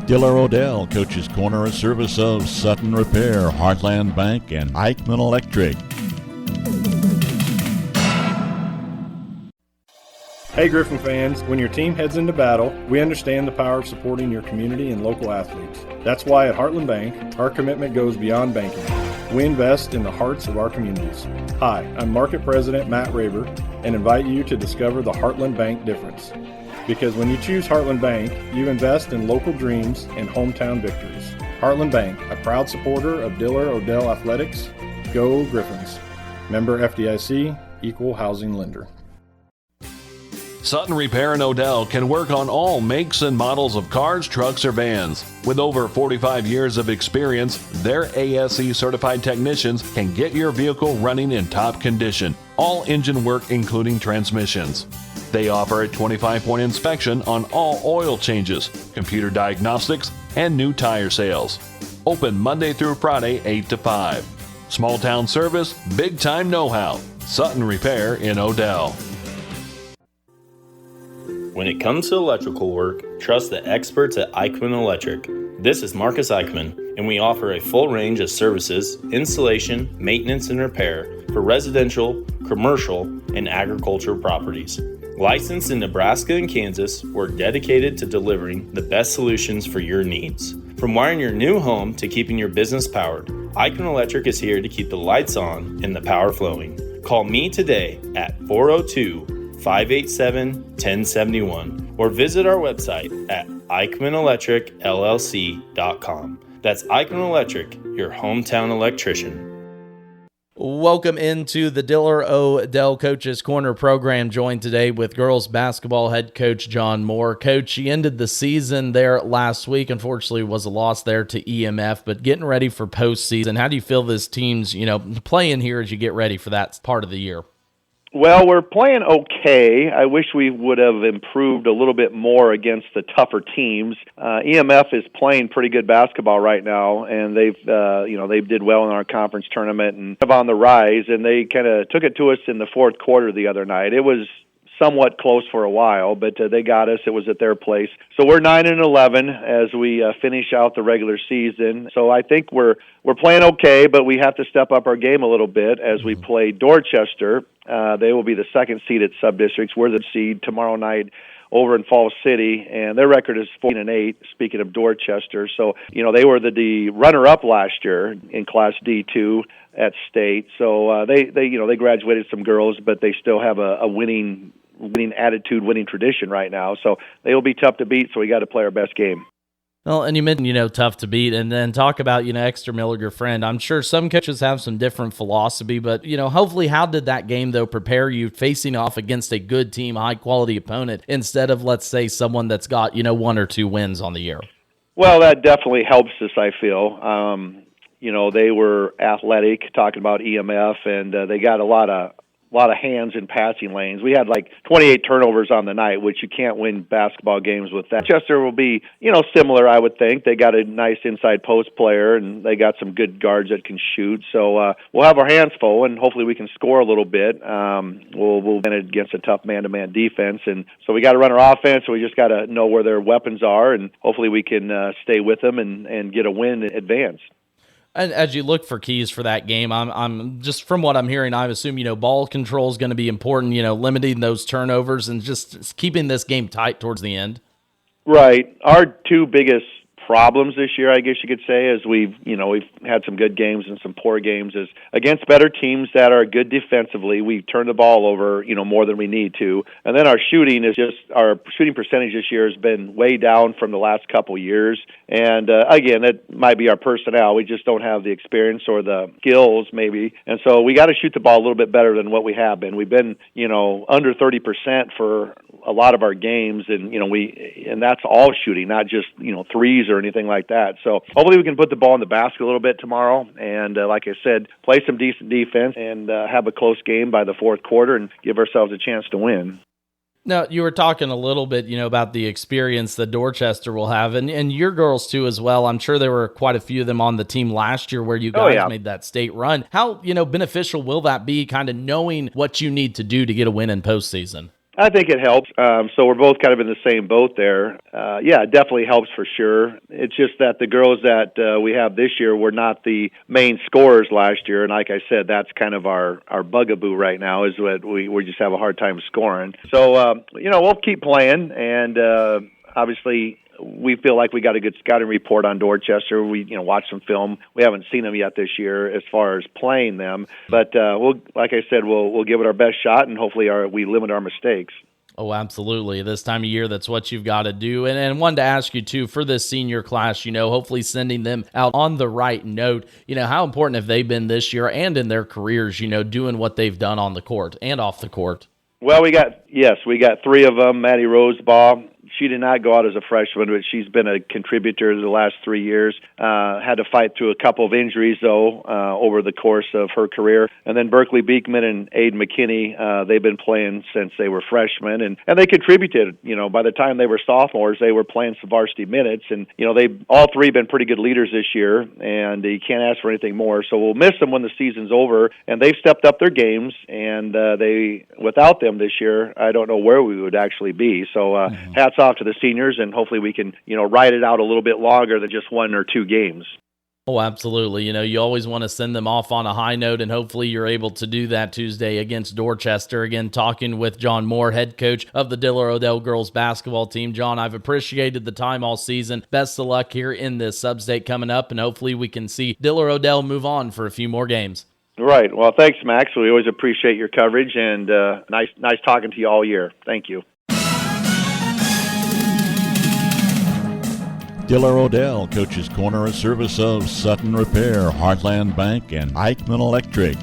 Diller-Odell Coach's Corner, a service of Sutton Repair, Heartland Bank, and Eichmann Electric. Hey Griffin fans, when your team heads into battle, we understand the power of supporting your community and local athletes. That's why at Heartland Bank, our commitment goes beyond banking. We invest in the hearts of our communities. Hi, I'm Market President Matt Raber and invite you to discover the Heartland Bank difference. Because when you choose Heartland Bank, you invest in local dreams and hometown victories. Heartland Bank, a proud supporter of Diller-Odell Athletics. Go Griffins. Member FDIC, Equal Housing Lender. Sutton Repair and Odell can work on all makes and models of cars, trucks, or vans. With over 45 years of experience, their ASE certified technicians can get your vehicle running in top condition. All engine work, including transmissions. They offer a 25-point inspection on all oil changes, computer diagnostics, and new tire sales. Open Monday through Friday, 8 to 5. Small town service, big time know-how. Sutton Repair in Odell. When it comes to electrical work, trust the experts at Eichmann Electric. This is Marcus Eichmann, and we offer a full range of services, installation, maintenance, and repair for residential, commercial, and agricultural properties. Licensed in Nebraska and Kansas, we're dedicated to delivering the best solutions for your needs. From wiring your new home to keeping your business powered, Eichmann Electric is here to keep the lights on and the power flowing. Call me today at 402-587-1071 or visit our website at EichmannElectricLLC.com. That's Eichmann Electric, your hometown electrician. Welcome into the Diller-Odell Coach's Corner program, joined today with girls basketball head coach John Moore. Coach, he ended the season there last week. Unfortunately, was a loss there to EMF, but getting ready for postseason. How do you feel this team's, playing here as you get ready for that part of the year? Well, we're playing okay. I wish we would have improved a little bit more against the tougher teams. EMF is playing pretty good basketball right now, and they did well in our conference tournament and on the rise. And they kind of took it to us in the fourth quarter the other night. It was somewhat close for a while, but they got us. It was at their place. So we're 9-11 as we finish out the regular season. So I think we're playing okay, but we have to step up our game a little bit as we play Dorchester. They will be the second seed at sub-districts. We're the seed tomorrow night over in Falls City, and their record is 14-8, speaking of Dorchester. So, they were the runner-up last year in Class D2 at state. So they graduated some girls, but they still have a winning attitude, winning tradition right now. So they will be tough to beat, so we got to play our best game. Well, and you mentioned, tough to beat, and then talk about, Exeter Miller, your friend. I'm sure some coaches have some different philosophy, but, hopefully how did that game, though, prepare you facing off against a good team, high-quality opponent, instead of, let's say, someone that's got, 1 or 2 wins on the year? Well, that definitely helps us, I feel. They were athletic, talking about EMF, and they got a lot of hands in passing lanes. We had like 28 turnovers on the night, which you can't win basketball games with that. Chester will be, similar, I would think. They got a nice inside post player, and they got some good guards that can shoot. So we'll have our hands full, and hopefully we can score a little bit. We'll win it against a tough man-to-man defense, and so we got to run our offense. So we just got to know where their weapons are, and hopefully we can stay with them and get a win in advance. And as you look for keys for that game, I'm just from what I'm hearing, I assume, ball control is going to be important, limiting those turnovers and just keeping this game tight towards the end. Right. Our two biggest problems this year, I guess you could say, is we've had some good games and some poor games, is against better teams that are good defensively. We turn the ball over, more than we need to. And then our shooting percentage this year has been way down from the last couple years. And again, it might be our personnel. We just don't have the experience or the skills maybe. And so we got to shoot the ball a little bit better than what we have been. We've been, under 30% for a lot of our games, and and that's all shooting, not just threes or anything like that. So hopefully we can put the ball in the basket a little bit tomorrow, and like I said, play some decent defense and have a close game by the fourth quarter and give ourselves a chance to win. Now, you were talking a little bit, about the experience that Dorchester will have, and your girls too as well. I'm sure there were quite a few of them on the team last year where you guys made that state run. How, beneficial will that be, kind of knowing what you need to do to get a win in postseason? I think it helps. So we're both kind of in the same boat there. Yeah, it definitely helps for sure. It's just that the girls that we have this year were not the main scorers last year, and like I said, that's kind of our bugaboo right now is that we just have a hard time scoring. So, we'll keep playing, and obviously we feel like we got a good scouting report on Dorchester. We, watched some film. We haven't seen them yet this year as far as playing them, but like I said, we'll give it our best shot, and hopefully we limit our mistakes. Oh, absolutely. This time of year, that's what you've got to do. And wanted to ask you, too, for this senior class, hopefully sending them out on the right note, how important have they been this year and in their careers, doing what they've done on the court and off the court? Well, we got three of them. Maddie Rosebaugh, she did not go out as a freshman, but she's been a contributor the last 3 years. Had to fight through a couple of injuries, though, over the course of her career. And then Berkeley Beekman and Aiden McKinney, they've been playing since they were freshmen, and they contributed. By the time they were sophomores, they were playing some varsity minutes, and they've all three been pretty good leaders this year, and you can't ask for anything more. So we'll miss them when the season's over, and they've stepped up their games, and without them this year, I don't know where we would actually be. So hats off to the seniors, and hopefully we can ride it out a little bit longer than just 1 or 2 games. Oh, absolutely. You always want to send them off on a high note, and hopefully you're able to do that Tuesday against Dorchester. Again, talking with John Moore, head coach of the Diller-Odell girls basketball team. John, I've appreciated the time all season. Best of luck here in this sub-state coming up, and hopefully we can see Diller-Odell move on for a few more games. Right. Well, thanks, Max. We always appreciate your coverage, and nice talking to you all year. Thank you. Diller-Odell Coach's Corner, a service of Sutton Repair, Heartland Bank, and Eichmann Electric.